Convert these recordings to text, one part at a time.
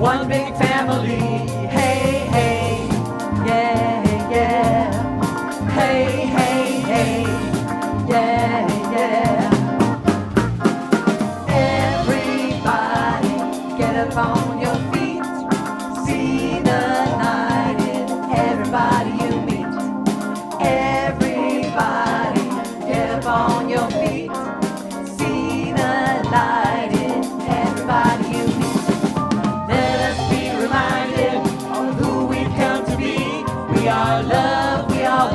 one big family. Hey, hey, yeah, yeah. Hey, hey, hey, yeah, yeah. Everybody get up on your feet. See the light in everybody you meet. Everybody get up on your feet. See the light in everybody you meet. Let us be reminded of who we've come to be. We are love, we are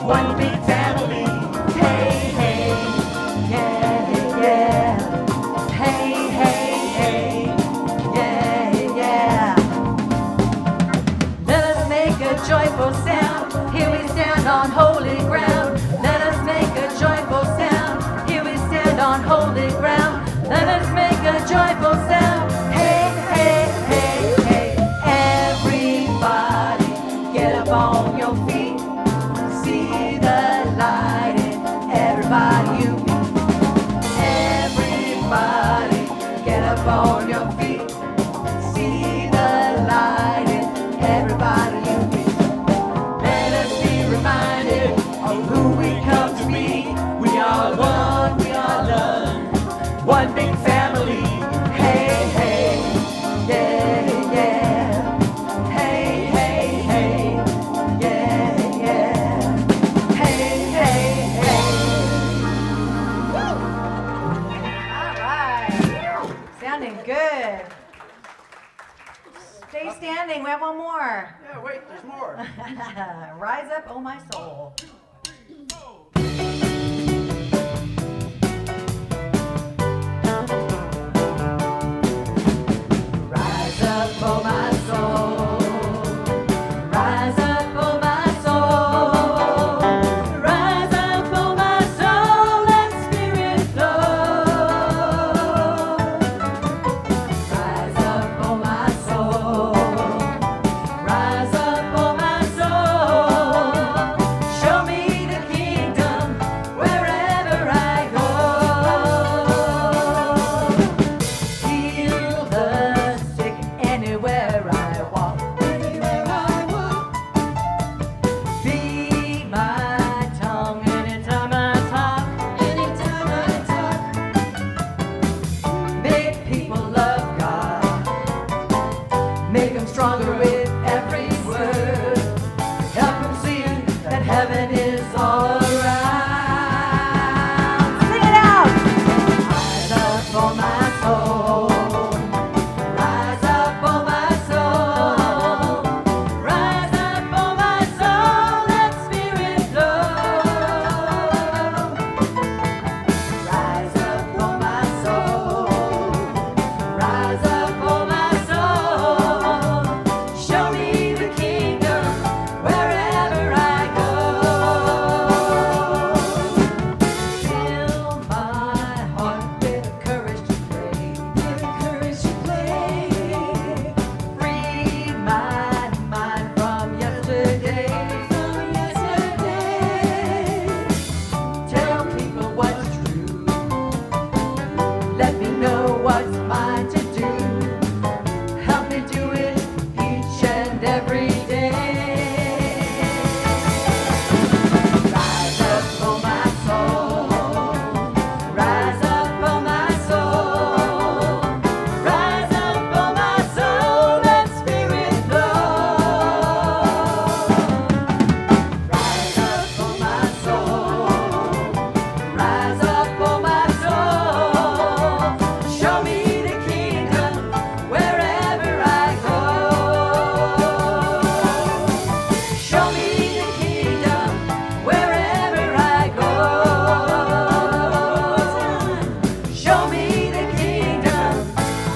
one big family. Hey, hey, yeah, yeah. Hey, hey, hey, yeah, yeah. Let us make a joyful sound. Here we stand on holy ground. Let us make a joyful sound. Here we stand on holy ground. Let us make a joyful sound. Hey, hey, hey, hey. Everybody get up on your feet. See the light in everybody you meet. Everybody get up on your feet. See the light in everybody you meet. Let us be reminded of who we come to be. We are one, we are one big family. Hey, hey, yeah, yeah. Hey, hey, hey, yeah, yeah. Hey, hey, hey. All right. Sounding good. Stay standing. We have one more. Yeah, wait, there's more. Rise up, oh my soul. Rise up, oh my soul. Rise up, oh my soul. Rise up, oh my soul. Let spirit flow. Rise up, oh my soul. Rise up, oh my soul. Show me the kingdom wherever I go. Heal the sick anywhere I walk. Anywhere I walk. Be my tongue anytime I talk. Anytime I talk. Make people love God. Make them stronger with every word. Help them see that heaven is all around. Sing it out. Rise up, oh my soul. Rise up, oh my soul. Rise up, oh my soul. Let spirit flow. Rise up, oh my soul. Rise up, oh my soul. Show me the kingdom wherever I go. Fill my heart with courage to pray. With courage to play. Free my mind from yesterday. From yesterday. Tell people what's true. Let me know what's mine to do. Help me do it each and every day. Rise up, oh my soul. Rise up, oh my soul. Rise up, oh my soul. Let spirit flow. Rise up, oh my soul. Rise up, oh my soul. Show me the kingdom wherever I go. Show me the kingdom wherever I go. Show me the kingdom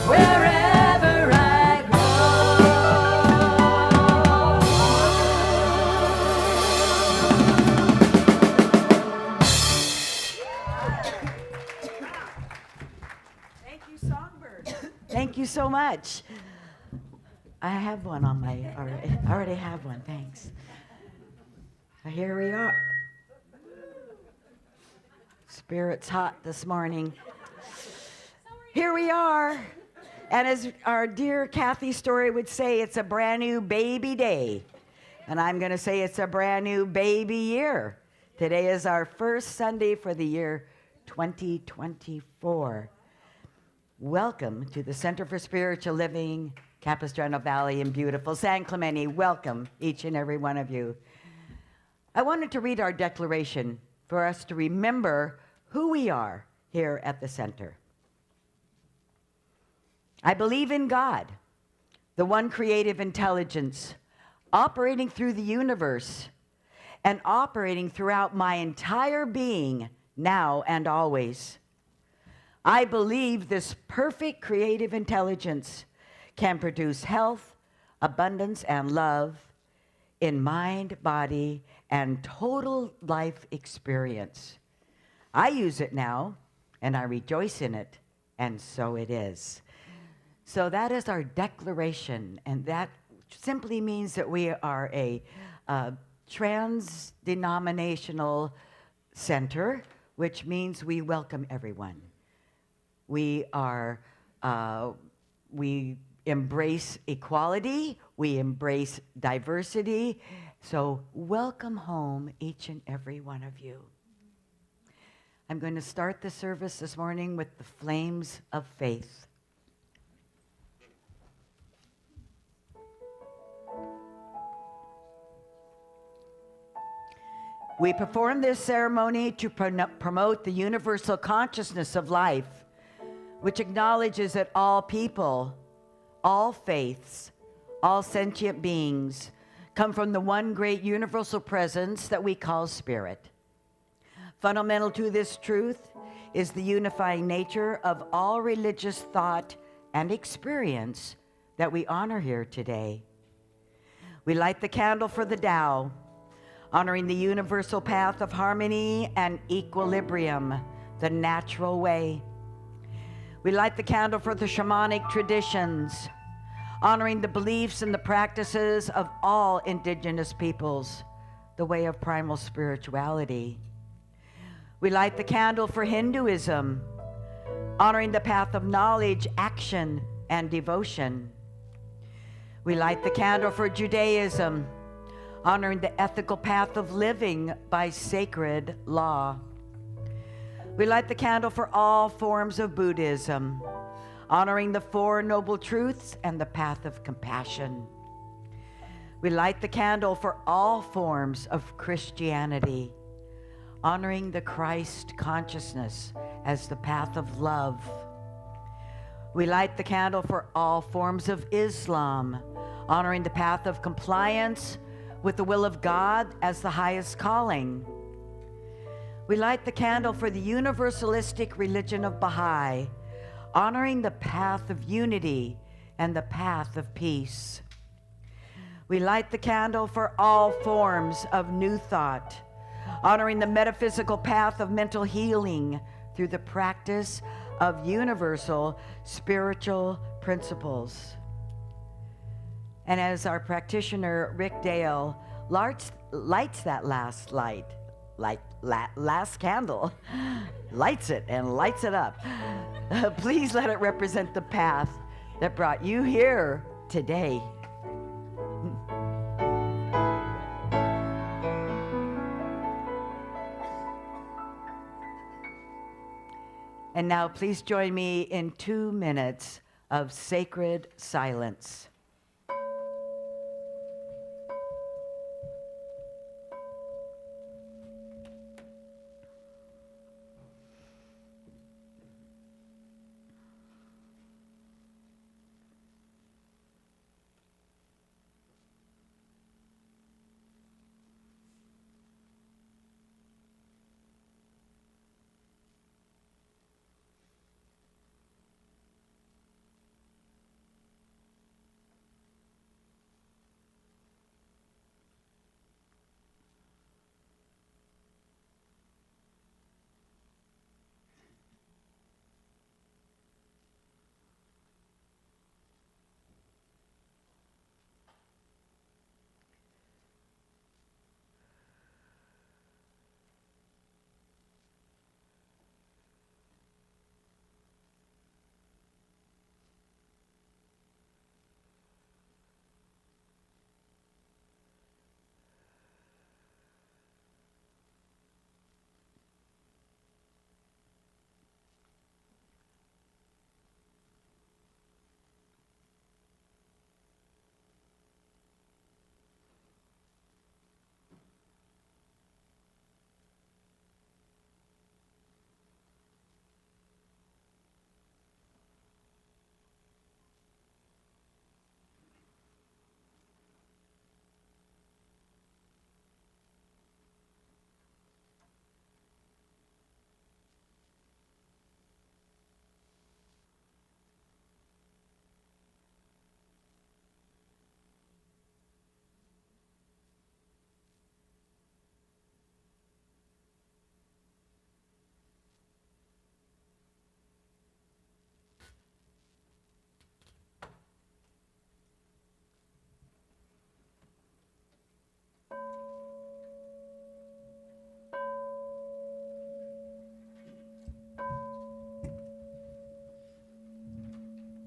wherever I go. Thank you, Songbird. Thank you so much. I have one on my, I already have one, thanks. Here we are. Spirit's hot this morning. Here we are. And as our dear Kathy Story would say, it's a brand new baby day. And I'm going to say it's a brand new baby year. Today is our first Sunday for the year 2024. Welcome to the Center for Spiritual Living, Capistrano Valley in beautiful San Clemente. Welcome, each and every one of you. I wanted to read our declaration for us to remember who we are here at the center. I believe in God, the one creative intelligence, operating through the universe and operating throughout my entire being, now and always. I believe this perfect creative intelligence can produce health, abundance, and love in mind, body, and total life experience. I use it now, and I rejoice in it, and so it is. So that is our declaration, and that simply means that we are a trans-denominational center, which means we welcome everyone. We embrace equality, we embrace diversity, so welcome home, each and every one of you. I'm going to start the service this morning with the flames of faith. We perform this ceremony to promote the universal consciousness of life, which acknowledges that all people, all faiths, all sentient beings come from the one great universal presence that we call Spirit. Fundamental to this truth is the unifying nature of all religious thought and experience that we honor here today. We light the candle for the Tao, honoring the universal path of harmony and equilibrium, the natural way. We light the candle for the shamanic traditions, honoring the beliefs and the practices of all indigenous peoples, the way of primal spirituality. We light the candle for Hinduism, honoring the path of knowledge, action, and devotion. We light the candle for Judaism, honoring the ethical path of living by sacred law. We light the candle for all forms of Buddhism, honoring the Four Noble Truths and the path of compassion. We light the candle for all forms of Christianity, honoring the Christ consciousness as the path of love. We light the candle for all forms of Islam, honoring the path of compliance with the will of God as the highest calling. We light the candle for the universalistic religion of Baha'i, honoring the path of unity and the path of peace. We light the candle for all forms of New Thought, honoring the metaphysical path of mental healing through the practice of universal spiritual principles. And as our practitioner, Rick Dale, lights that last candle, lights it and lights it up. Please let it represent the path that brought you here today. And now please join me in 2 minutes of sacred silence.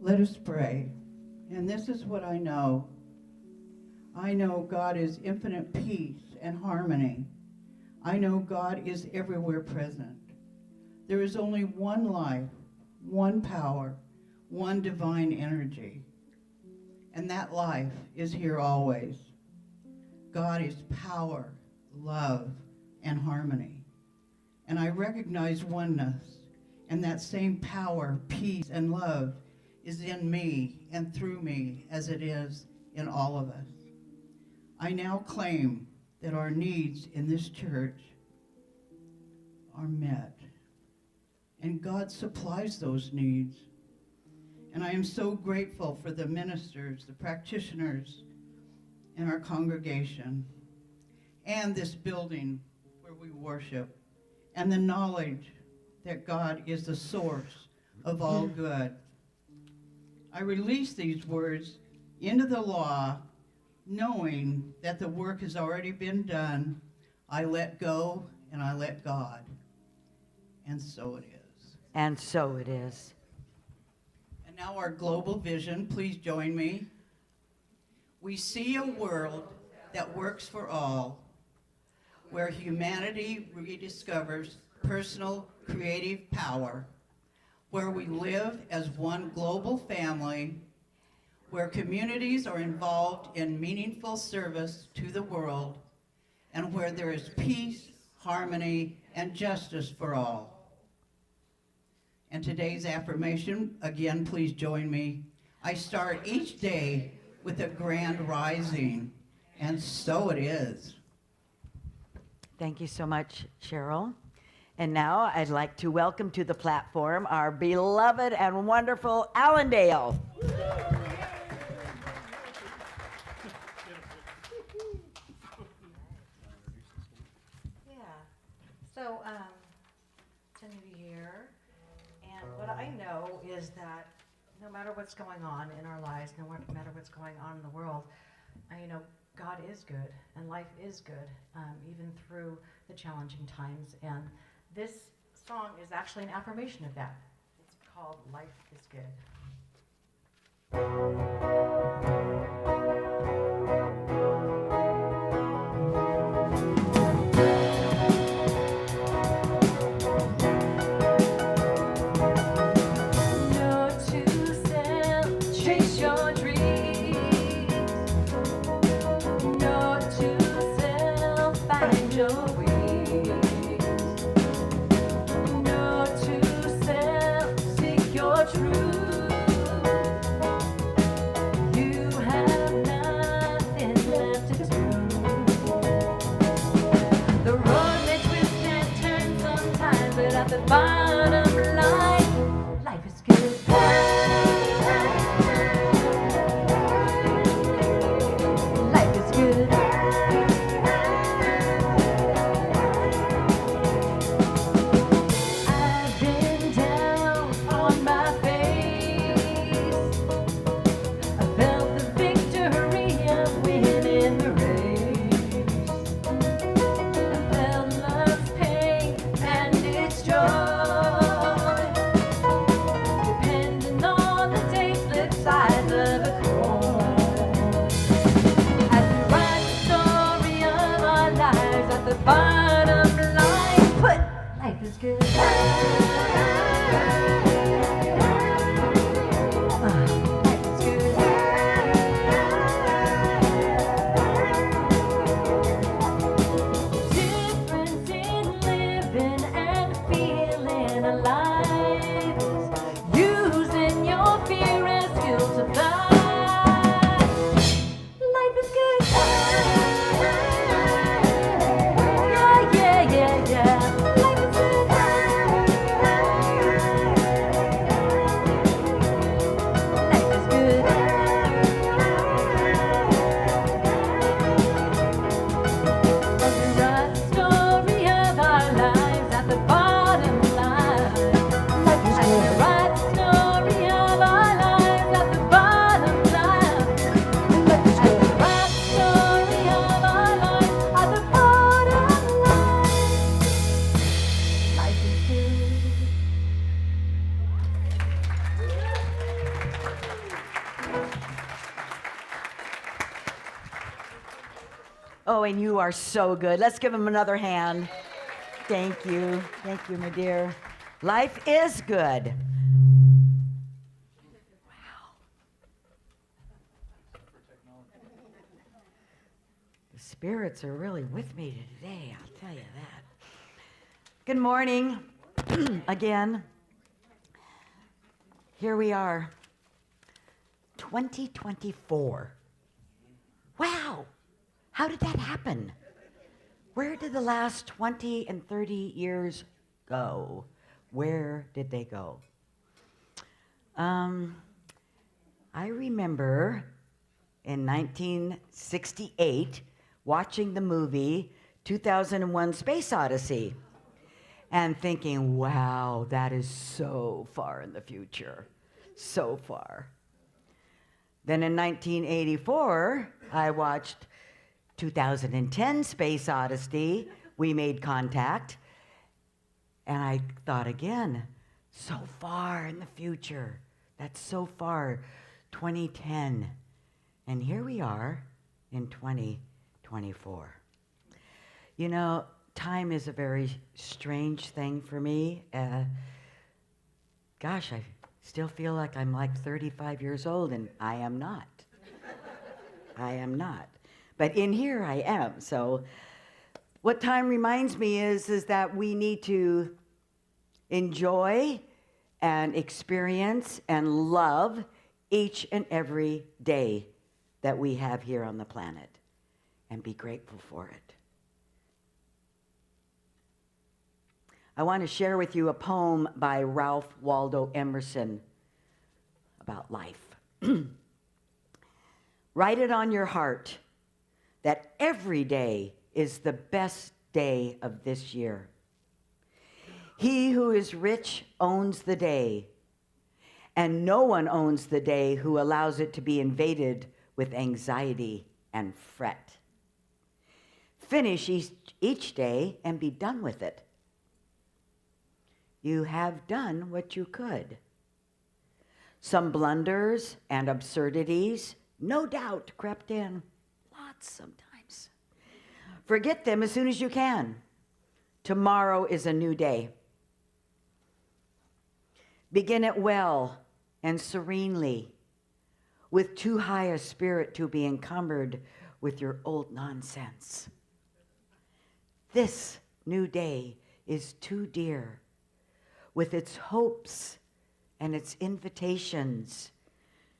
Let us pray. And this is what I know. I know God is infinite peace and harmony. I know God is everywhere present. There is only one life, one power, one divine energy. And that life is here always. God is power, love, and harmony. And I recognize oneness, and that same power, peace, and love is in me and through me as it is in all of us. I now claim that our needs in this church are met, and God supplies those needs. And I am so grateful for the ministers, the practitioners in our congregation, and this building where we worship, and the knowledge that God is the source of all good. I release these words into the law, knowing that the work has already been done. I let go and I let God. And so it is. And so it is. And now our global vision, please join me. We see a world that works for all, where humanity rediscovers personal creative power, where we live as one global family, where communities are involved in meaningful service to the world, and where there is peace, harmony, and justice for all. And today's affirmation, again, please join me. I start each day with a grand rising, and so it is. Thank you so much, Cheryl. And now I'd like to welcome to the platform our beloved and wonderful Allendale. So, it's a new year, and what I know is that no matter what's going on in our lives, no matter what's going on in the world, God is good, and life is good, even through the challenging times. And this song is actually an affirmation of that. It's called Life is Good. Bottom line, life is good. Life is good. I've been down on my face. I felt the victory of winning the race. I felt love's pain and its joy. Oh, and you are so good. Let's give him another hand. Thank you. Thank you, my dear. Life is good. The spirits are really with me today, I'll tell you that. Good morning again. Here we are, 2024. Wow, how did that happen? Where did the last 20 and 30 years go? Where did they go? I remember in 1968 watching the movie 2001 Space Odyssey and thinking, wow, that is so far in the future, so far. Then in 1984, I watched 2010 Space Odyssey. We made contact. And I thought again, so far in the future. That's so far, 2010. And here we are in 2024. You know, time is a very strange thing for me. Gosh, I still feel like I'm like 35 years old, and I am not. I am not. But in here I am. So what time reminds me is that we need to enjoy and experience and love each and every day that we have here on the planet and be grateful for it. I want to share with you a poem by Ralph Waldo Emerson about life. Write it on your heart that every day is the best day of this year. He who is rich owns the day, and no one owns the day who allows it to be invaded with anxiety and fret. Finish each day and be done with it. You have done what you could. Some blunders and absurdities, no doubt, crept in. Lots sometimes. Forget them as soon as you can. Tomorrow is a new day. Begin it well and serenely, with too high a spirit to be encumbered with your old nonsense. This new day is too dear, with its hopes and its invitations,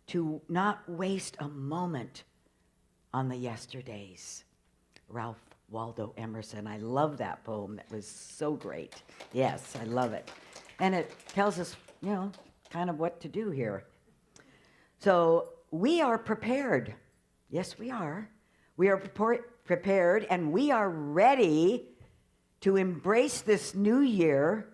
to not waste a moment on the yesterdays. Ralph Waldo Emerson. I love that poem. That was so great. Yes, I love it. And it tells us, you know, kind of what to do here. So we are prepared. Yes, we are. We are prepared, and we are ready to embrace this new year,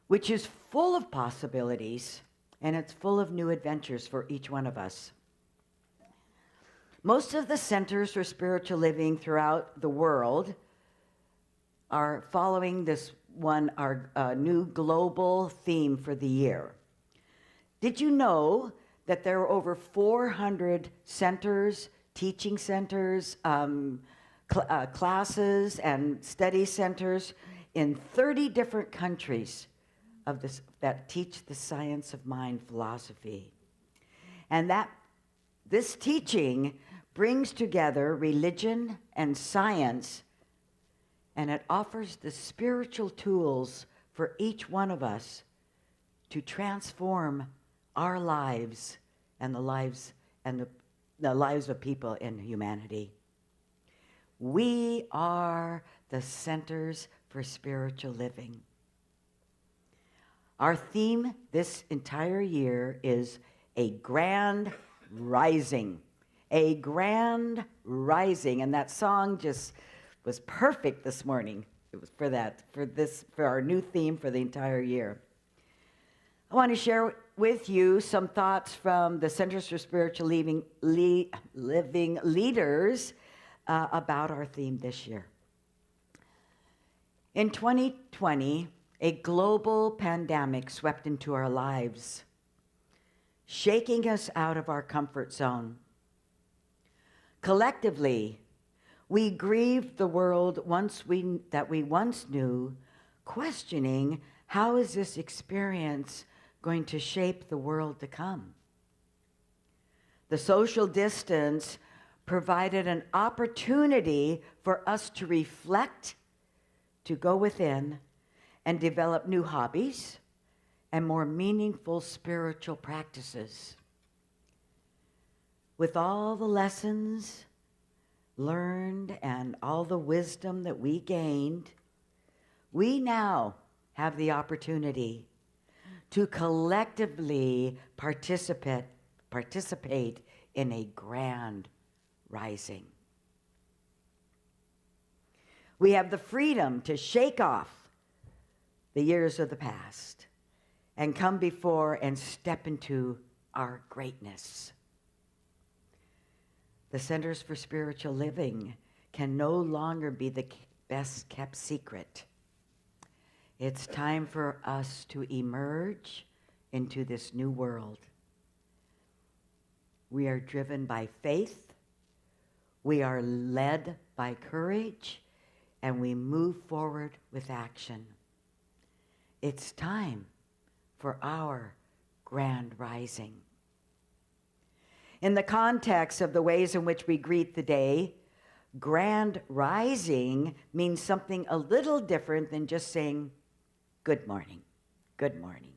which is full of possibilities, and it's full of new adventures for each one of us. Most of the centers for spiritual living throughout the world are following this one, our new global theme for the year. Did you know that there are over 400 centers, teaching centers, classes and study centers in 30 different countries of this, that teach the science of mind philosophy? And that this teaching brings together religion and science, and it offers the spiritual tools for each one of us to transform our lives and the lives of people in humanity. We are the centers for spiritual living. Our theme this entire year is a grand rising. A grand rising. And that song just was perfect this morning. It was for our new theme for the entire year. I want to share with you some thoughts from the Centers for Spiritual Living leaders about our theme this year. In 2020, a global pandemic swept into our lives, shaking us out of our comfort zone. Collectively, We grieve the world that we once knew, questioning how is this experience going to shape the world to come. The social distance provided an opportunity for us to reflect, to go within, and develop new hobbies and more meaningful spiritual practices. With all the lessons learned and all the wisdom that we gained, we now have the opportunity to collectively participate in a grand rising. We have the freedom to shake off the years of the past and come before and step into our greatness. The Centers for Spiritual Living can no longer be the best kept secret. It's time for us to emerge into this new world. We are driven by faith, we are led by courage, and we move forward with action. It's time for our grand rising. In the context of the ways in which we greet the day, grand rising means something a little different than just saying, good morning, good morning.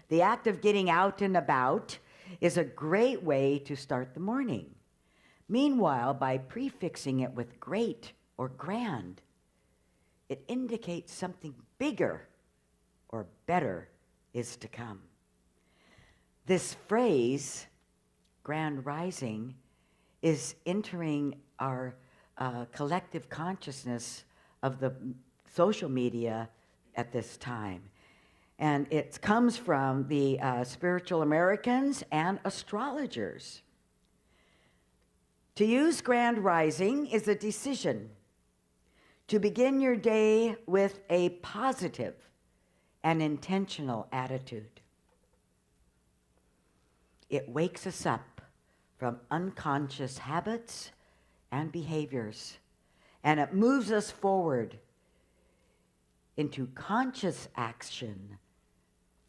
The act of getting out and about is a great way to start the morning. Meanwhile, by prefixing it with great or grand, it indicates something bigger or better is to come. This phrase, grand rising, is entering our collective consciousness of the social media at this time. And it comes from the spiritual Americans and astrologers. To use grand rising is a decision to begin your day with a positive and intentional attitude. It wakes us up from unconscious habits and behaviors, and it moves us forward into conscious action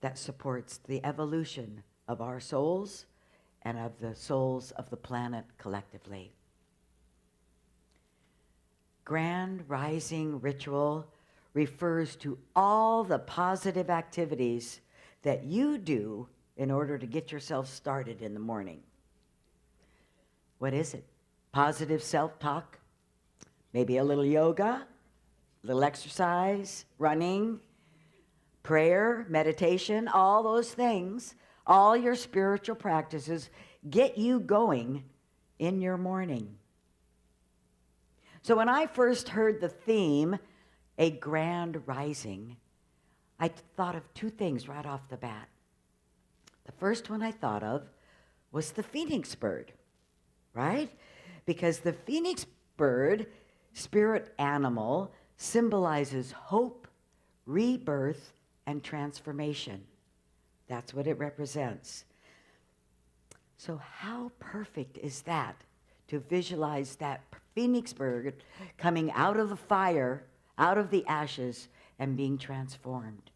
that supports the evolution of our souls and of the souls of the planet collectively. Grand rising ritual refers to all the positive activities that you do in order to get yourself started in the morning. What is it? Positive self-talk? Maybe a little yoga, a little exercise, running, prayer, meditation, all those things, all your spiritual practices get you going in your morning. So when I first heard the theme, a grand rising, I thought of two things right off the bat. The first one I thought of was the phoenix bird, right? Because the phoenix bird, spirit animal, symbolizes hope, rebirth, and transformation. That's what it represents. So how perfect is that to visualize that phoenix bird coming out of the fire, out of the ashes, and being transformed.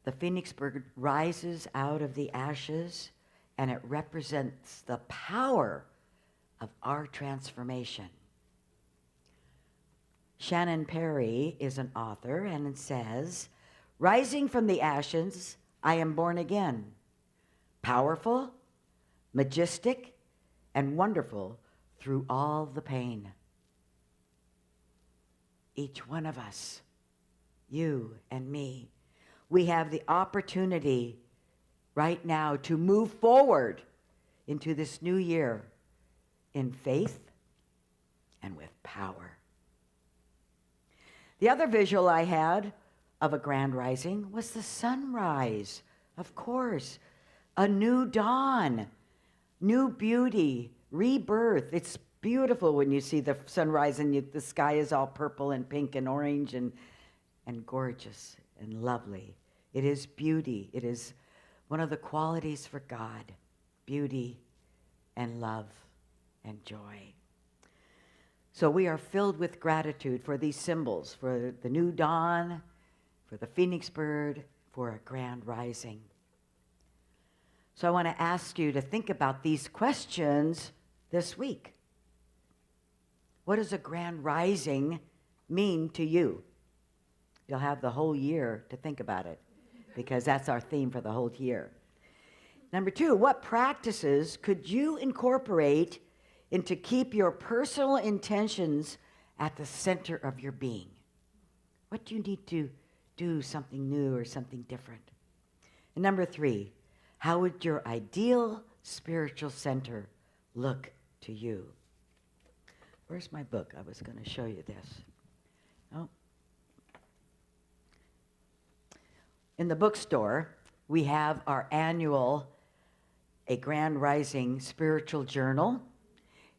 The phoenix bird rises out of the ashes, and it represents the power of our transformation. Shannon Perry is an author, and it says, rising from the ashes, I am born again, powerful, majestic, and wonderful through all the pain. Each one of us, you and me, we have the opportunity right now to move forward into this new year in faith and with power. The other visual I had of a grand rising was the sunrise. Of course, a new dawn, new beauty, rebirth. It's beautiful when you see the sunrise and the sky is all purple and pink and orange and gorgeous and lovely. It is beauty. It is one of the qualities for God, beauty and love and joy. So we are filled with gratitude for these symbols, for the new dawn, for the phoenix bird, for a grand rising. So I want to ask you to think about these questions this week. What does a grand rising mean to you? You'll have the whole year to think about it, because that's our theme for the whole year. Number 2, what practices could you incorporate to keep your personal intentions at the center of your being? What do you need to do something new or something different? And number 3, how would your ideal spiritual center look to you? Where's my book? I was going to show you this. Oh. In the bookstore, we have our annual A Grand Rising spiritual journal.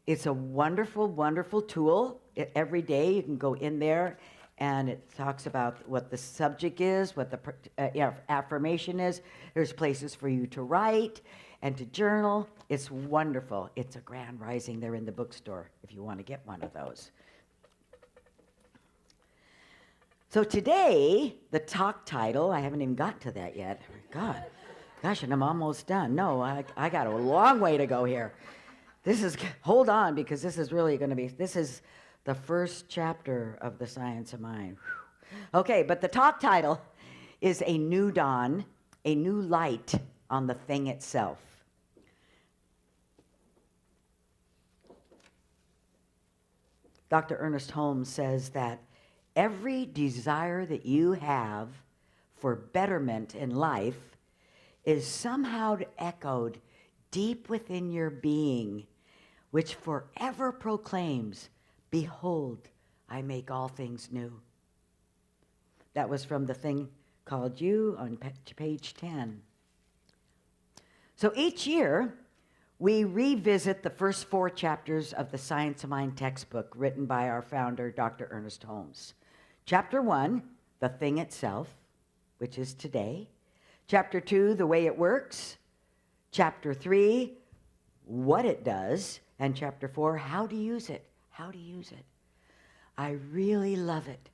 It's a wonderful, wonderful tool. Every day you can go in there and it talks about what the subject is, what the affirmation is. There's places for you to write and to journal. It's wonderful. It's a Grand Rising. They're in the bookstore if you want to get one of those. So today, the talk title, I haven't even got to that yet. Gosh, and I'm almost done. No, I got a long way to go here. Hold on, because this is really going to be, this is the first chapter of the Science of Mind. Okay, but the talk title is A New Dawn, a New Light on the Thing Itself. Dr. Ernest Holmes says that every desire that you have for betterment in life is somehow echoed deep within your being, which forever proclaims, "Behold, I make all things new." That was from the thing called You on page 10. So each year, we revisit the first 4 chapters of the Science of Mind textbook written by our founder, Dr. Ernest Holmes. Chapter 1, The Thing Itself, which is today. Chapter 2, The Way It Works. Chapter 3, What It Does. And Chapter 4, How to Use It. How to use it. I really love it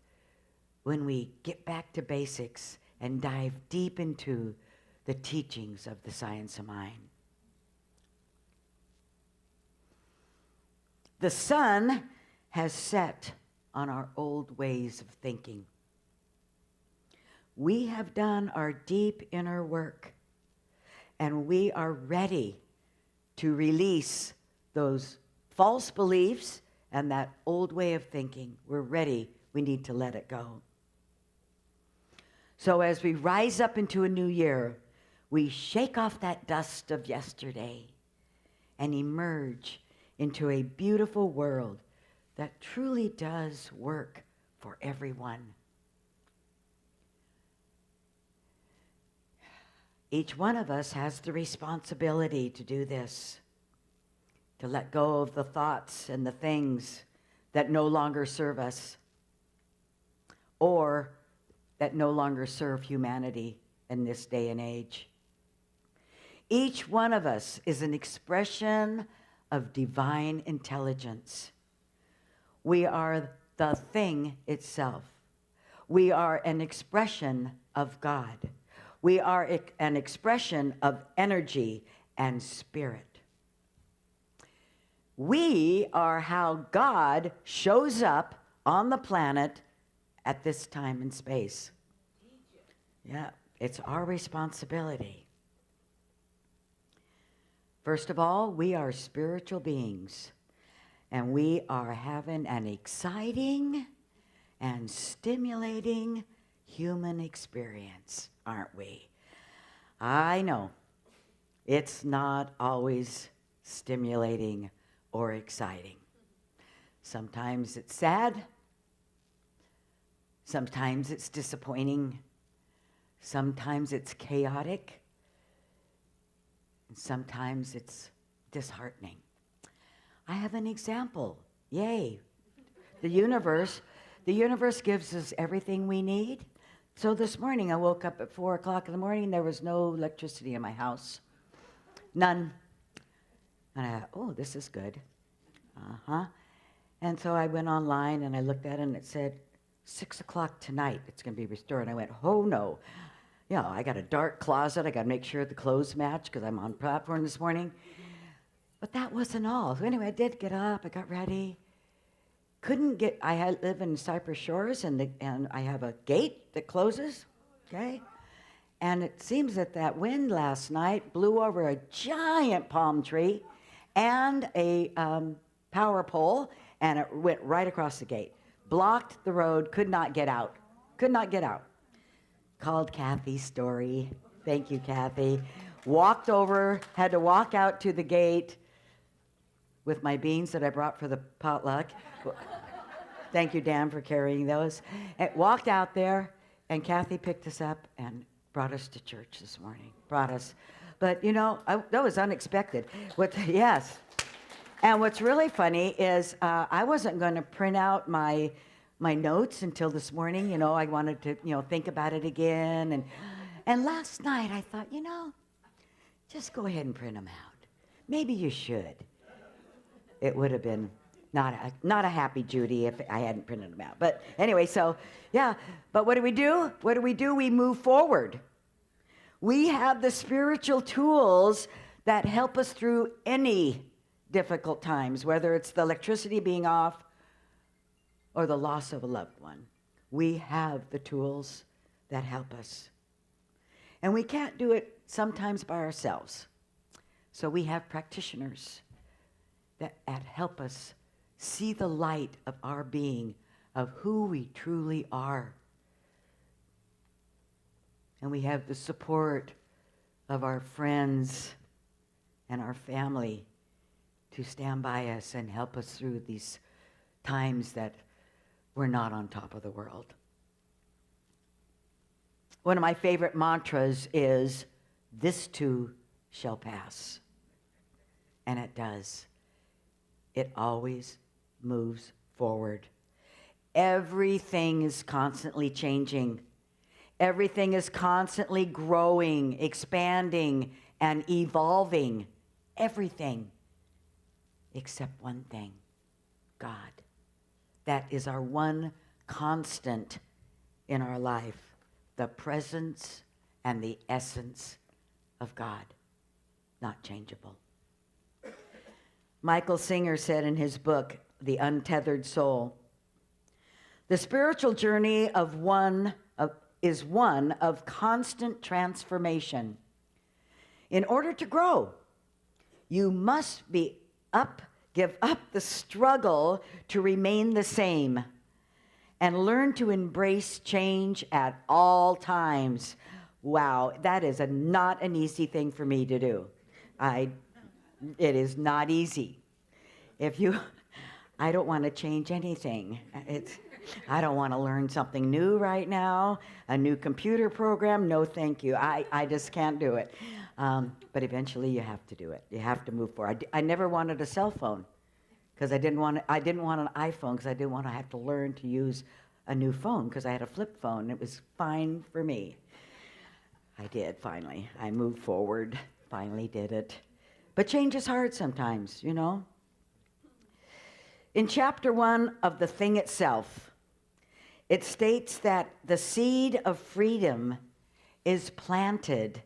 when we get back to basics and dive deep into the teachings of the Science of Mind. The sun has set on our old ways of thinking. We have done our deep inner work, and we are ready to release those false beliefs and that old way of thinking. We're ready. We need to let it go. So as we rise up into a new year, we shake off that dust of yesterday and emerge into a beautiful world that truly does work for everyone. Each one of us has the responsibility to do this, to let go of the thoughts and the things that no longer serve us or that no longer serve humanity in this day and age. Each one of us is an expression of divine intelligence. We are the thing itself. We are an expression of God. We are an expression of energy and spirit. We are how God shows up on the planet at this time and space. Yeah, it's our responsibility. First of all, we are spiritual beings, and we are having an exciting and stimulating human experience, aren't we? I know it's not always stimulating or exciting. Sometimes it's sad. Sometimes it's disappointing. Sometimes it's chaotic. And sometimes it's disheartening. I have an example. Yay. The universe gives us everything we need. So this morning I woke up at 4 o'clock in the morning. There was no electricity in my house. None. And I thought, oh, this is good. Uh-huh. And so I went online and I looked at it and it said, 6 o'clock tonight, it's going to be restored. And I went, oh no. You know, I got a dark closet. I got to make sure the clothes match because I'm on platform this morning. But that wasn't all. So anyway, I did get up. I got ready. I live in Cypress Shores, and I have a gate that closes, okay? And it seems that wind last night blew over a giant palm tree and a power pole, and it went right across the gate. Blocked the road, could not get out. Could not get out. Called Kathy's story. Thank you, Kathy. Walked over, had to walk out to the gate with my beans that I brought for the potluck. Thank you, Dan, for carrying those. And walked out there, and Kathy picked us up and brought us to church this morning. Brought us. But, you know, that was unexpected. Yes. And what's really funny is I wasn't going to print out my notes until this morning. You know, I wanted to, think about it again. And last night I thought, just go ahead and print them out. Maybe you should. It would have been not a happy Judee if I hadn't printed them out. But anyway, so, yeah. But what do we do? What do? We move forward. We have the spiritual tools that help us through any difficult times, whether it's the electricity being off or the loss of a loved one. We have the tools that help us. And we can't do it sometimes by ourselves. So we have practitioners that help us see the light of our being, of who we truly are. And we have the support of our friends and our family to stand by us and help us through these times that we're not on top of the world. One of my favorite mantras is, "This too shall pass." And it does. It always moves forward. Everything is constantly changing. Everything is constantly growing, expanding, and evolving. Everything. Except one thing, God. That is our one constant in our life, the presence and the essence of God, not changeable. Michael Singer said in his book, The Untethered Soul, the spiritual journey is one of constant transformation. In order to grow, you must give up the struggle to remain the same and learn to embrace change at all times. Wow, that is not an easy thing for me to do. It is not easy. I don't want to change anything. I don't want to learn something new right now, a new computer program. No, thank you. I just can't do it. But eventually you have to do it. You have to move forward. I never wanted a cell phone because I didn't want an iPhone because I didn't want to have to learn to use a new phone because I had a flip phone. It was fine for me. I did, finally. I moved forward, finally did it. But change is hard sometimes, In chapter 1 of The Thing Itself, it states that the seed of freedom is planted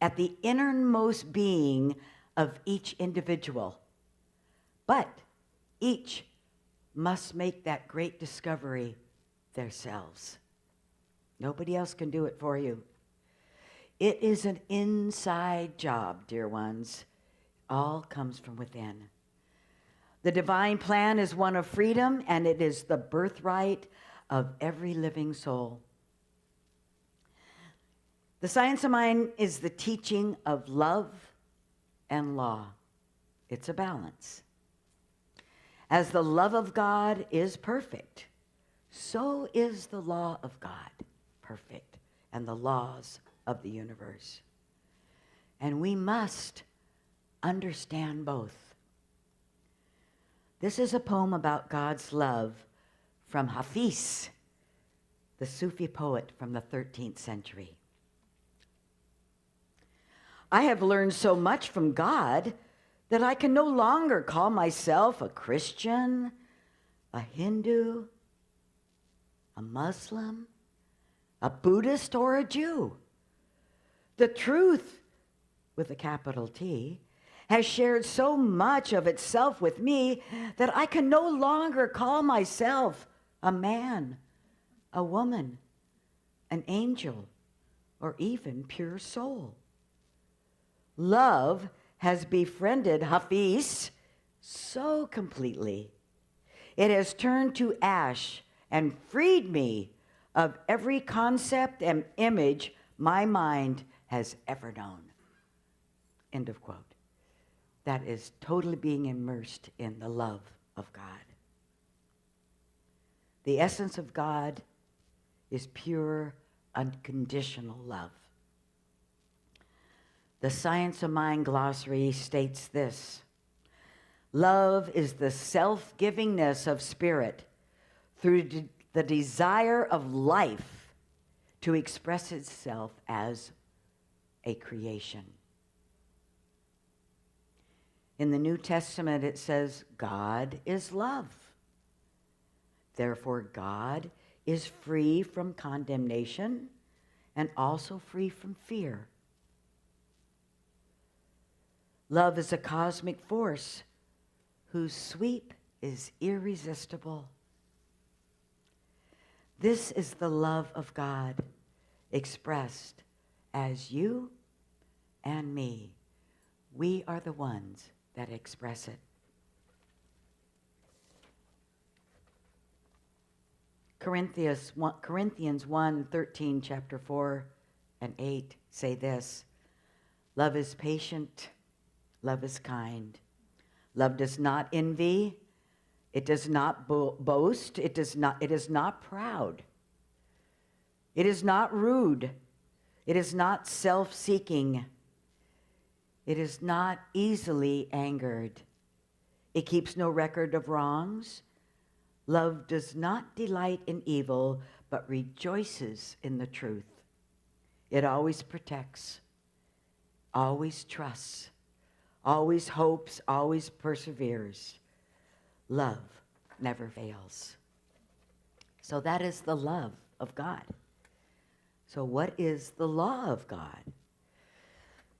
at the innermost being of each individual. But each must make that great discovery themselves. Nobody else can do it for you. It is an inside job, dear ones. All comes from within. The divine plan is one of freedom, and it is the birthright of every living soul. The science of mind is the teaching of love and law. It's a balance. As the love of God is perfect, so is the law of God perfect, and the laws of the universe. And we must understand both. This is a poem about God's love from Hafiz, the Sufi poet from the 13th century. I have learned so much from God that I can no longer call myself a Christian, a Hindu, a Muslim, a Buddhist, or a Jew. The truth, with a capital T, has shared so much of itself with me that I can no longer call myself a man, a woman, an angel, or even pure soul. Love has befriended Hafiz so completely. It has turned to ash and freed me of every concept and image my mind has ever known. End of quote. That is totally being immersed in the love of God. The essence of God is pure, unconditional love. The Science of Mind glossary states this: love is the self-givingness of spirit through the desire of life to express itself as a creation. In the New Testament, it says, God is love. Therefore, God is free from condemnation and also free from fear. Love is a cosmic force whose sweep is irresistible. This is the love of God expressed as you and me. We are the ones that express it. Corinthians 1:13, chapter 4 and 8 say this: love is patient, love is kind. Love does not envy, it does not boast, it is not proud. It is not rude, it is not self-seeking. It is not easily angered. It keeps no record of wrongs. Love does not delight in evil, but rejoices in the truth. It always protects, always trusts, always hopes, always perseveres. Love never fails. So that is the love of God. So what is the law of God?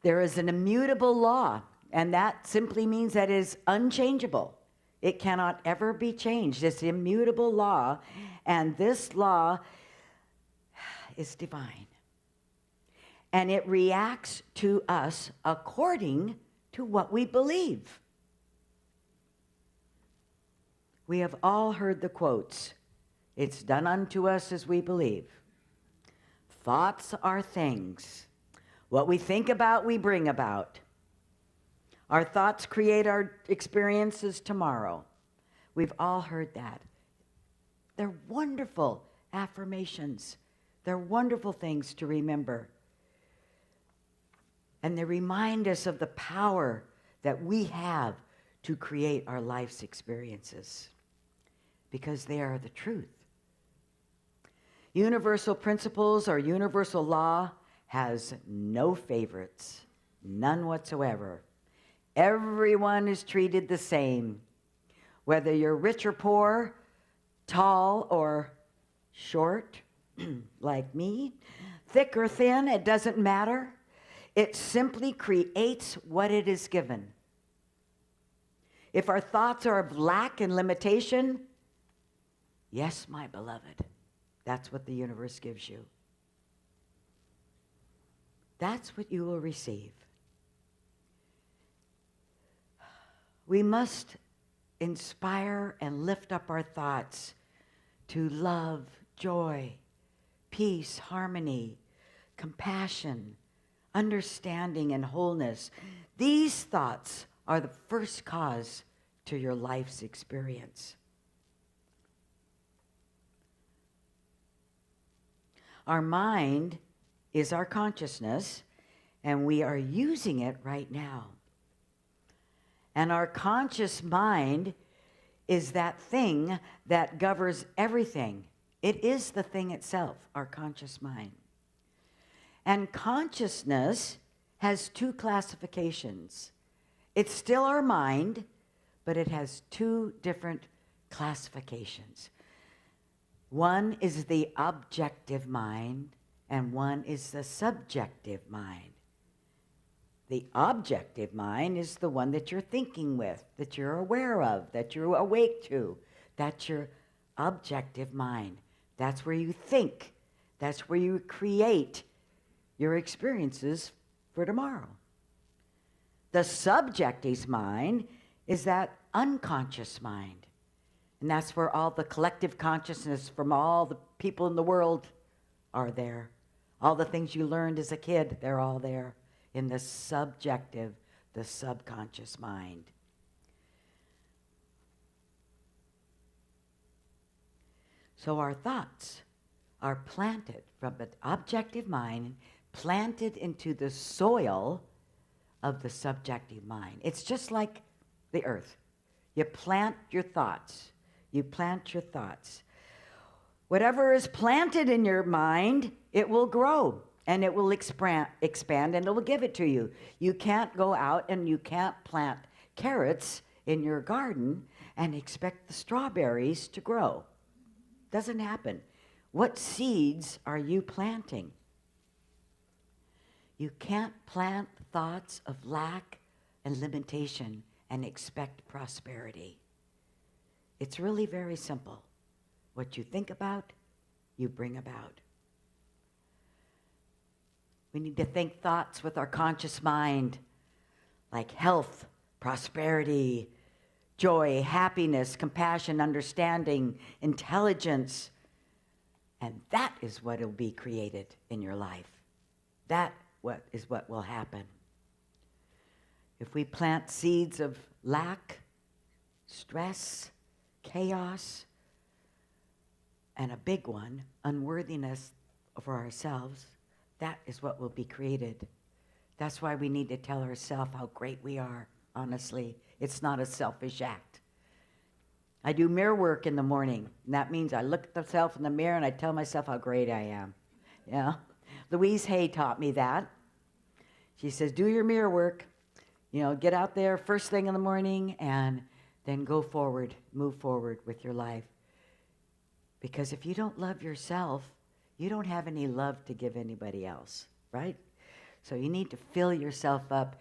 There is an immutable law, and that simply means that it is unchangeable. It cannot ever be changed. It's immutable law, and this law is divine. And it reacts to us according to what we believe. We have all heard the quotes, "It's done unto us as we believe." Thoughts are things. What we think about, we bring about. Our thoughts create our experiences tomorrow. We've all heard that. They're wonderful affirmations. They're wonderful things to remember. And they remind us of the power that we have to create our life's experiences, because they are the truth. Universal principles or universal law has no favorites, none whatsoever. Everyone is treated the same, whether you're rich or poor, tall or short, like me, thick or thin, it doesn't matter. It simply creates what it is given. If our thoughts are of lack and limitation, yes, my beloved, that's what the universe gives you. That's what you will receive. We must inspire and lift up our thoughts to love, joy, peace, harmony, compassion, understanding, and wholeness. These thoughts are the first cause to your life's experience. Our mind is our consciousness, and we are using it right now. And our conscious mind is that thing that governs everything. It is the thing itself, our conscious mind. And consciousness has two classifications: It's still our mind, but it has two different classifications. One is the objective mind, and one is the subjective mind. The objective mind is the one that you're thinking with, that you're aware of, that you're awake to. That's your objective mind. That's where you think. That's where you create your experiences for tomorrow. The subjective mind is that unconscious mind. And that's where all the collective consciousness from all the people in the world are there. All the things you learned as a kid, they're all there in the subjective, the subconscious mind. So our thoughts are planted from the objective mind, planted into the soil of the subjective mind. It's just like the earth. You plant your thoughts. You plant your thoughts. Whatever is planted in your mind, it will grow and it will expand and it will give it to you. You can't go out and you can't plant carrots in your garden and expect the strawberries to grow. Doesn't happen. What seeds are you planting? You can't plant thoughts of lack and limitation and expect prosperity. It's really very simple. What you think about, you bring about. We need to think thoughts with our conscious mind, like health, prosperity, joy, happiness, compassion, understanding, intelligence. And that is what will be created in your life. That is what will happen. If we plant seeds of lack, stress, chaos, and a big one, unworthiness for ourselves, that is what will be created. That's why we need to tell ourselves how great we are, honestly. It's not a selfish act. I do mirror work in the morning, and that means I look at myself in the mirror and I tell myself how great I am. Yeah. Louise Hay taught me that. She says, do your mirror work. You know, get out there first thing in the morning and then go forward, move forward with your life. Because if you don't love yourself, you don't have any love to give anybody else, right? So you need to fill yourself up.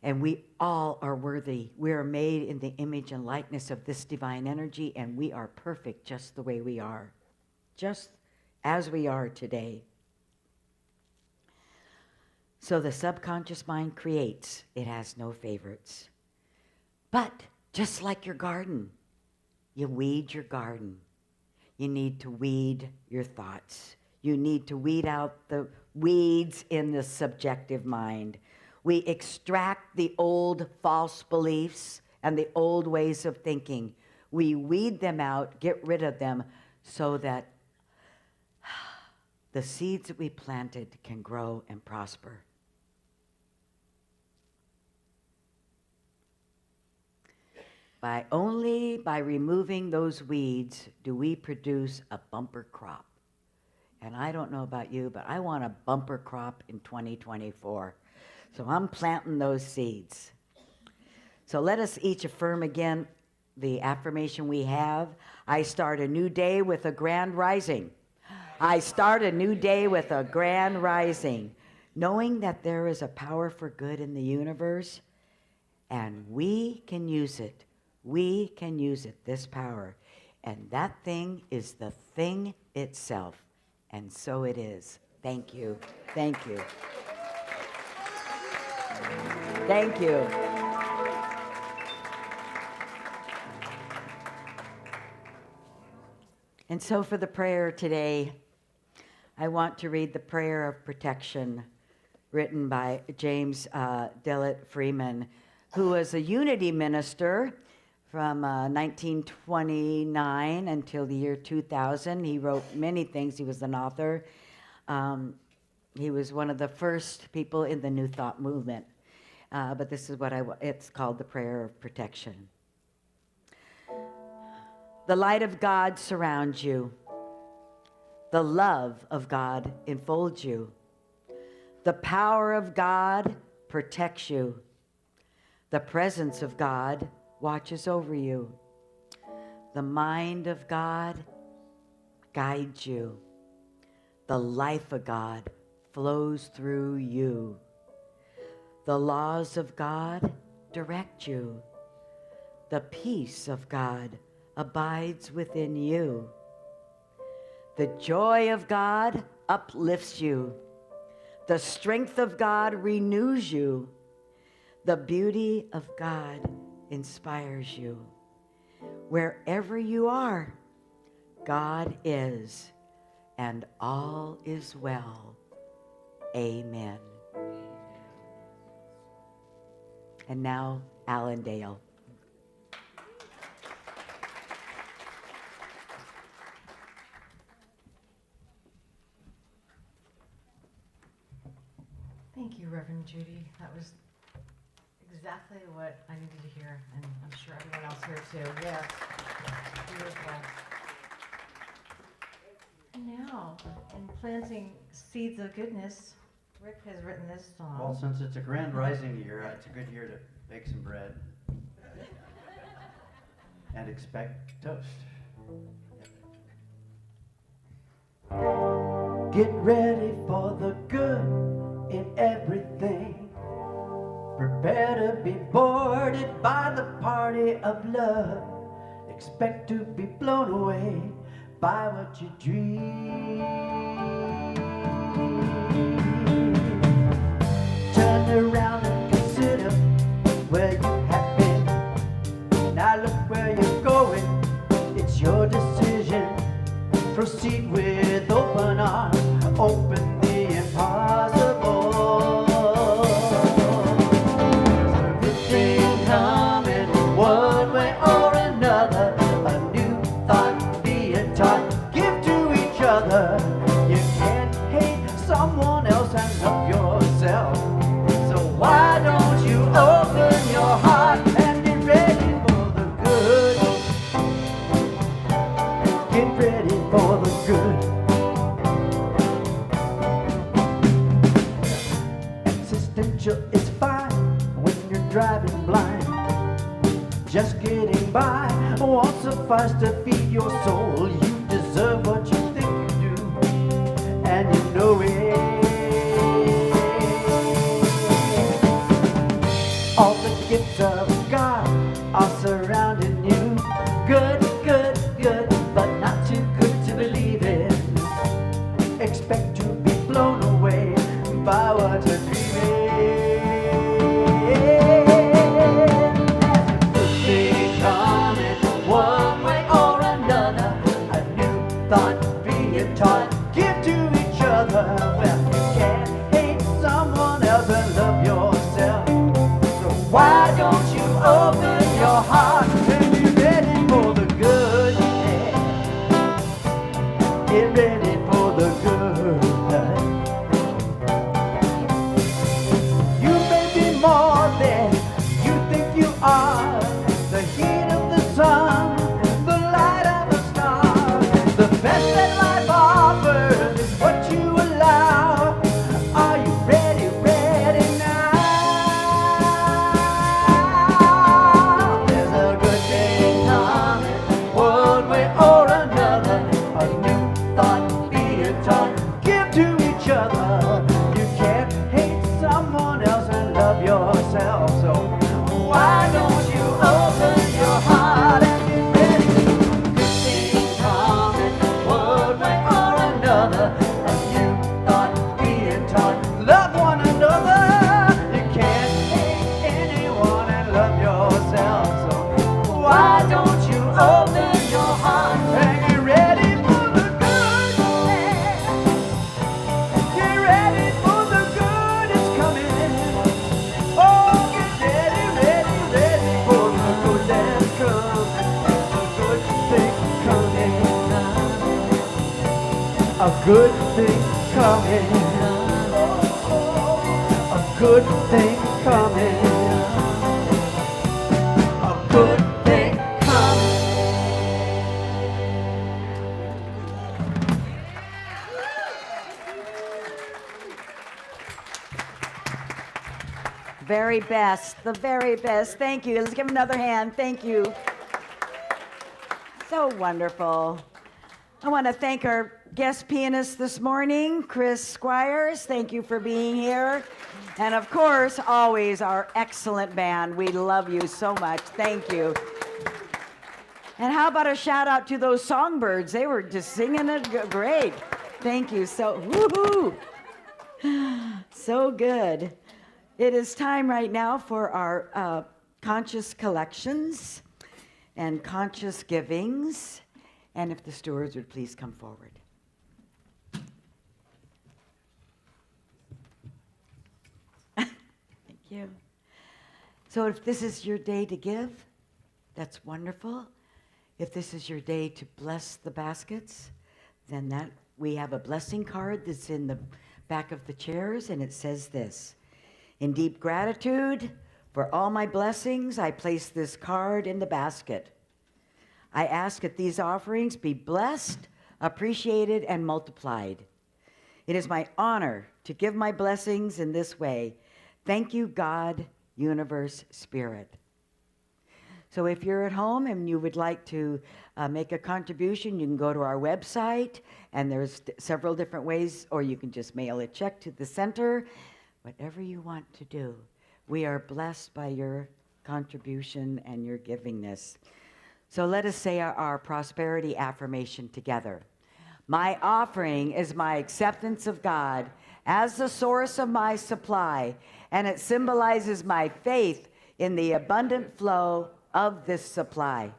And we all are worthy. We are made in the image and likeness of this divine energy, and we are perfect just the way we are, just as we are today. So the subconscious mind creates. It has no favorites. But just like your garden, you weed your garden. You need to weed your thoughts. You need to weed out the weeds in the subjective mind. We extract the old false beliefs and the old ways of thinking. We weed them out, get rid of them, so that the seeds that we planted can grow and prosper. Only by removing those weeds do we produce a bumper crop. And I don't know about you, but I want a bumper crop in 2024. So I'm planting those seeds. So let us each affirm again the affirmation we have. I start a new day with a grand rising. I start a new day with a grand rising, knowing that there is a power for good in the universe, and we can use it. We can use it, this power. And that thing is the thing itself. And so it is. Thank you. Thank you. Thank you. And so for the prayer today, I want to read the prayer of protection written by James Dillett Freeman, who was a unity minister from 1929 until the year 2000. He wrote many things. He was an author. He was one of the first people in the New Thought movement. But this is it's called the prayer of protection. The light of God surrounds you. The love of God enfolds you. The power of God protects you. The presence of God watches over you. The mind of God guides you. The life of God flows through you. The laws of God direct you. The peace of God abides within you. The joy of God uplifts you. The strength of God renews you. The beauty of God inspires you. Wherever you are, God is, and all is well. Amen. And now, Allendale. Thank you, Reverend Judee. That was exactly what I needed to hear, and I'm sure everyone else here too. Yes, beautiful. And now, in planting seeds of goodness, Rick has written this song. Well, since it's a grand rising year, it's a good year to bake some bread and expect toast. Get ready for the good in everything. Prepare to be boarded by the party of love. Expect to be blown away by what you dream. Turn around and consider where you have been. Now look where you're going. It's your decision. Proceed with open arms. Open the impossible. Everything coming one way or another. A new thought being taught. Give to each other. You can't hate someone else and love yourself. So why don't you open your heart and get ready for the good? Get ready for the good. Existential is fine when you're driving blind. Just getting by won't suffice to feed your soul. You deserve what you think you do, and you know it. All the gifts of God are surrounding you. Good, good, good, but not too good to believe in. Expect to be blown away by what you're dreaming. There's a good thing coming one way or another. A new thought being taught. Give to each other. Well, you can't hate someone else and love yourself. So why don't you open your heart and be ready for the good? Yeah. Get ready for the good. You may be more than you think you are. The heat of the sun, the light of a star. The best that life offers is what you allow. Are you ready, ready now? There's a good thing coming, one way or another. A new thought being taught. Give to each other. You can't hate someone else and love yourself. So why don't you open your heart and get ready? Good thing coming, one way or another. A new thought being taught. Love one another. You can't hate anyone and love yourself. So why don't you open your heart and get ready for the good? Get ready for the good is coming. Oh, get ready, ready, ready for the good that's coming. It's a good thing coming. A good thing coming. A good thing coming. A good thing coming. Very very best, the very best. Thank you. Let's give them another hand. Thank you. So wonderful. I want to thank our guest pianist this morning, Chris Squires. Thank you for being here. And of course, always our excellent band. We love you so much. Thank you. And how about a shout out to those songbirds? They were just singing it great. Thank you. So, woohoo. So good. It is time right now for our conscious collections and conscious givings. And if the stewards would please come forward. Thank you. So if this is your day to give, that's wonderful. If this is your day to bless the baskets, then that we have a blessing card that's in the back of the chairs, and it says this: in deep gratitude for all my blessings, I place this card in the basket. I ask that these offerings be blessed, appreciated, and multiplied. It is my honor to give my blessings in this way. Thank you, God, universe, spirit. So if you're at home and you would like to make a contribution, you can go to our website, and there's several different ways, or you can just mail a check to the center. Whatever you want to do. We are blessed by your contribution and your givingness. So let us say our prosperity affirmation together. My offering is my acceptance of God as the source of my supply, and it symbolizes my faith in the abundant flow of this supply.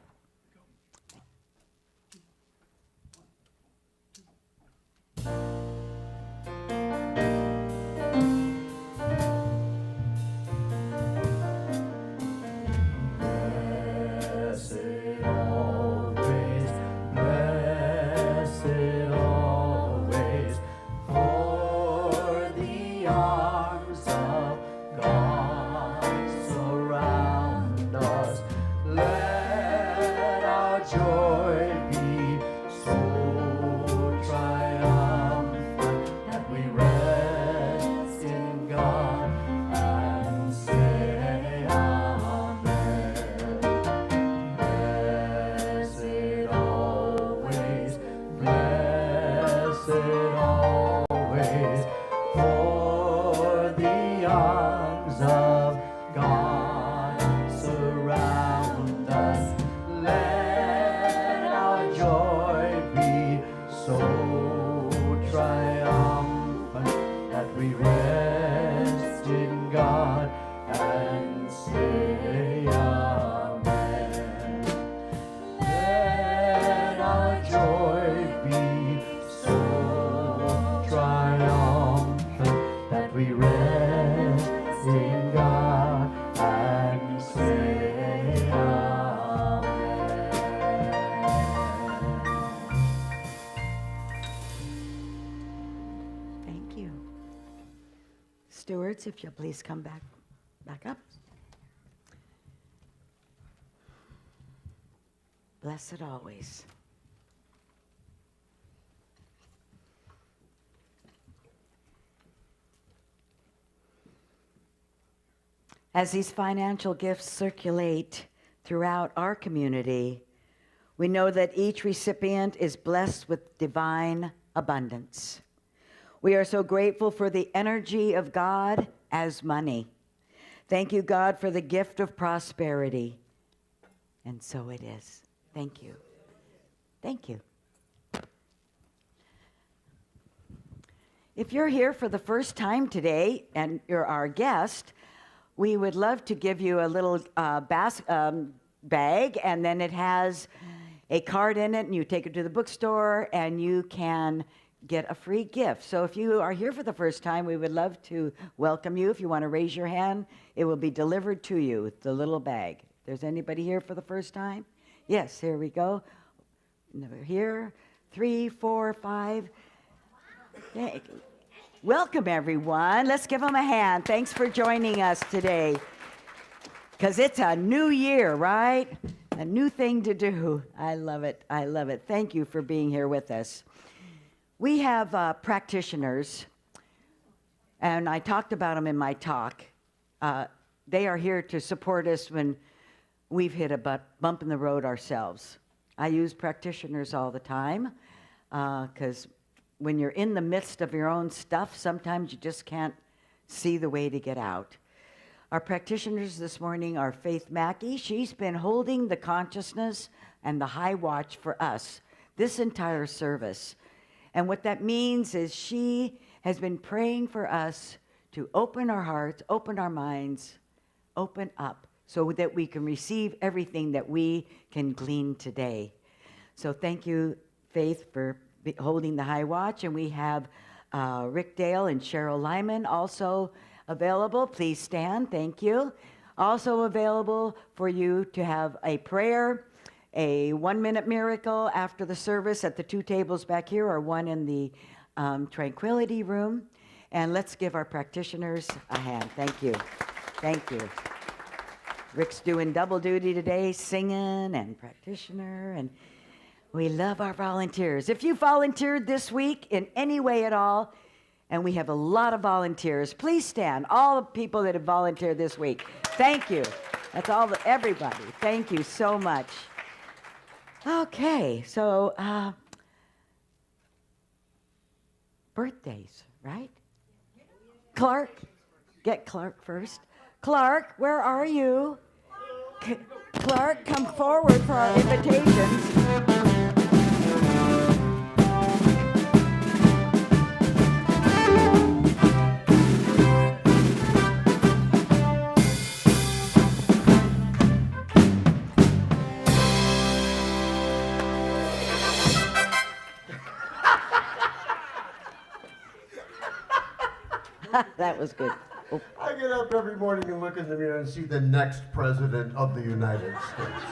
Stewards, if you'll please come back up. Blessed always. As these financial gifts circulate throughout our community, we know that each recipient is blessed with divine abundance. We are so grateful for the energy of God as money. Thank you, God, for the gift of prosperity. And so it is. Thank you. Thank you. If you're here for the first time today and you're our guest, we would love to give you a little bag, and then it has a card in it, and you take it to the bookstore, and you can get a free gift. So if you are here for the first time, we would love to welcome you. If you want to raise your hand, it will be delivered to you, the little bag. There's anybody here for the first time? Yes, here we go. Here, 3, 4, 5. Okay. Welcome, everyone. Let's give them a hand. Thanks for joining us today. Because it's a new year, right? A new thing to do. I love it. I love it. Thank you for being here with us. We have practitioners, and I talked about them in my talk. they are here to support us when we've hit a bump in the road ourselves. I use practitioners all the time because when you're in the midst of your own stuff, sometimes you just can't see the way to get out. Our practitioners this morning are Faith Mackey. She's been holding the consciousness and the high watch for us this entire service. And what that means is she has been praying for us to open our hearts, open our minds, open up so that we can receive everything that we can glean today. So thank you, Faith, for holding the high watch. And we have Rick Dale and Cheryl Lyman also available. Please stand. Thank you. Also available for you to have a prayer, a 1-minute miracle after the service at the 2 tables back here, or one in the tranquility room. And let's give our practitioners a hand. Thank you. Thank you. Rick's doing double duty today, singing and practitioner, and we love our volunteers. If you volunteered this week in any way at all, and we have a lot of volunteers, please stand. All the people that have volunteered this week, thank you. That's all, everybody. Thank you so much. Okay, so birthdays, right? Clark, get Clark first. Clark, where are you? Clark, come forward for our invitations. That was good. Oh. I get up every morning and look in the mirror and see the next president of the United States.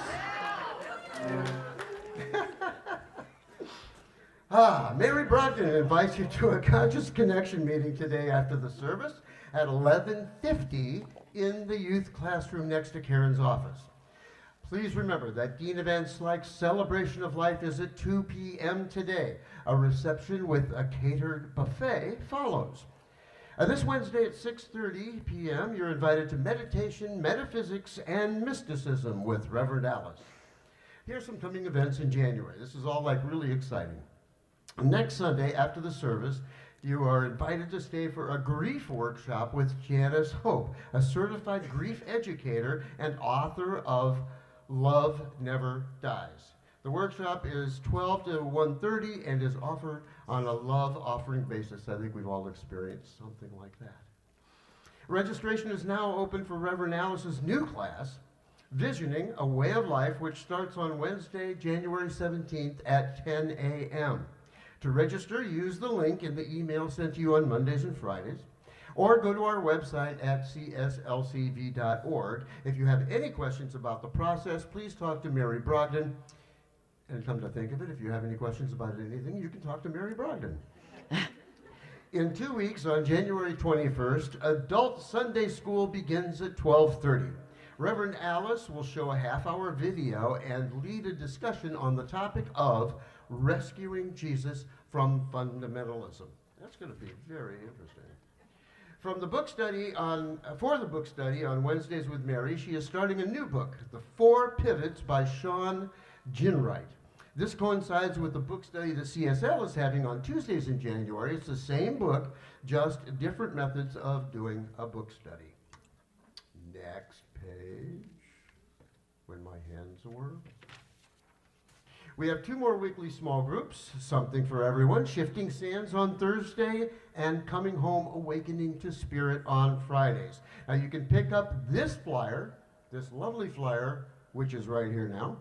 Mary Brogdon invites you to a Conscious Connection meeting today after the service at 11:50 in the youth classroom next to Karen's office. Please remember that Dean Events like Celebration of Life is at 2 p.m. today. A reception with a catered buffet follows. This Wednesday at 6:30 p.m., you're invited to Meditation, Metaphysics, and Mysticism with Reverend Alice. Here's some coming events in January. This is all like really exciting. Next Sunday after the service, you are invited to stay for a grief workshop with Janice Hope, a certified grief educator and author of Love Never Dies. The workshop is 12 to 1:30 and is offered on a love offering basis. I think we've all experienced something like that. Registration is now open for Reverend Alice's new class, Visioning a Way of Life, which starts on Wednesday, January 17th at 10 a.m. To register, use the link in the email sent to you on Mondays and Fridays, or go to our website at cslcv.org. If you have any questions about the process, please talk to Mary Brogdon. And come to think of it, if you have any questions about anything, you can talk to Mary Brogdon. In 2 weeks, on January 21st, Adult Sunday School begins at 12:30. Reverend Alice will show a half-hour video and lead a discussion on the topic of rescuing Jesus from fundamentalism. That's going to be very interesting. For the book study on Wednesdays with Mary, she is starting a new book, The 4 Pivots by Sean Ginwright. This coincides with the book study that CSL is having on Tuesdays in January. It's the same book, just different methods of doing a book study. Next page, when my hands work. We have 2 more weekly small groups, Something for Everyone, Shifting Sands on Thursday, and Coming Home Awakening to Spirit on Fridays. Now you can pick up this flyer, this lovely flyer, which is right here now,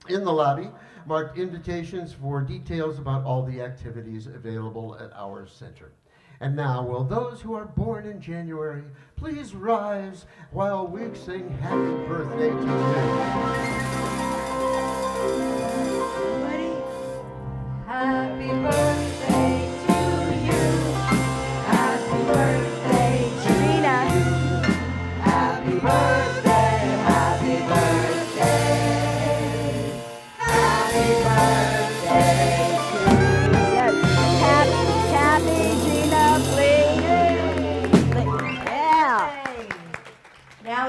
in the lobby, marked invitations for details about all the activities available at our center. And now, will those who are born in January please rise while we sing happy birthday to you. Happy birthday to you. Happy birthday to Rita. you. Happy birthday, happy birthday. Happy birthday to you. Yes. Happy Gina, please. Yeah. Now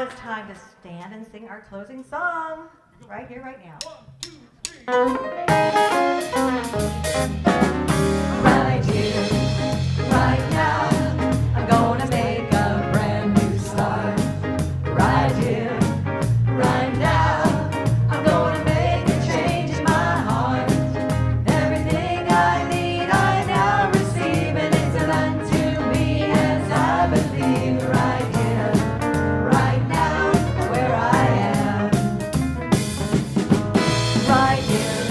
stand and sing our closing song right here, right now. Right here, right now, I'm gonna make a brand new start. Right here, right now, I'm gonna make a change in my heart. Everything I need I now receive, and it's unto me as I believe. Right here, right now, where I am. Right here,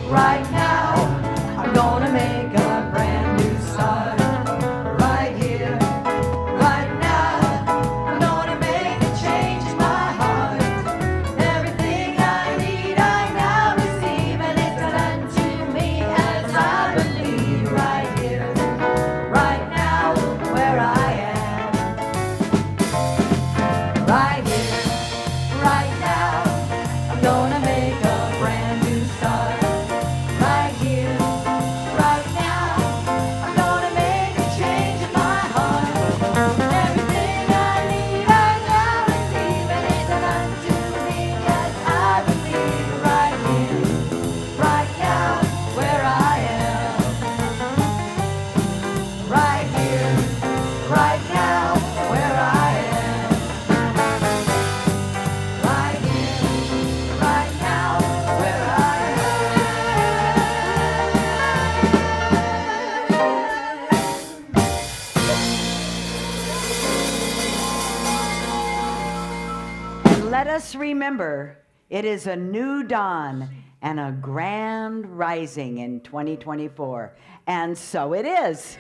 right now, I'm gonna make a brand new start. Right here, right now, I'm gonna make a change in my heart. Everything I need I now receive, and it's unto me as I believe. Right here, right now, where I am. Right here, right now, I'm gonna make a brand new start. Right here, right now, I'm gonna make a change in my heart. Everything I need I now receive, and it's unto me as I believe. Right here, right now, where I am. Right here, right now, where I am. Right here, right now, where I And let us remember, it is a new dawn and a grand rising in 2024. And so it is.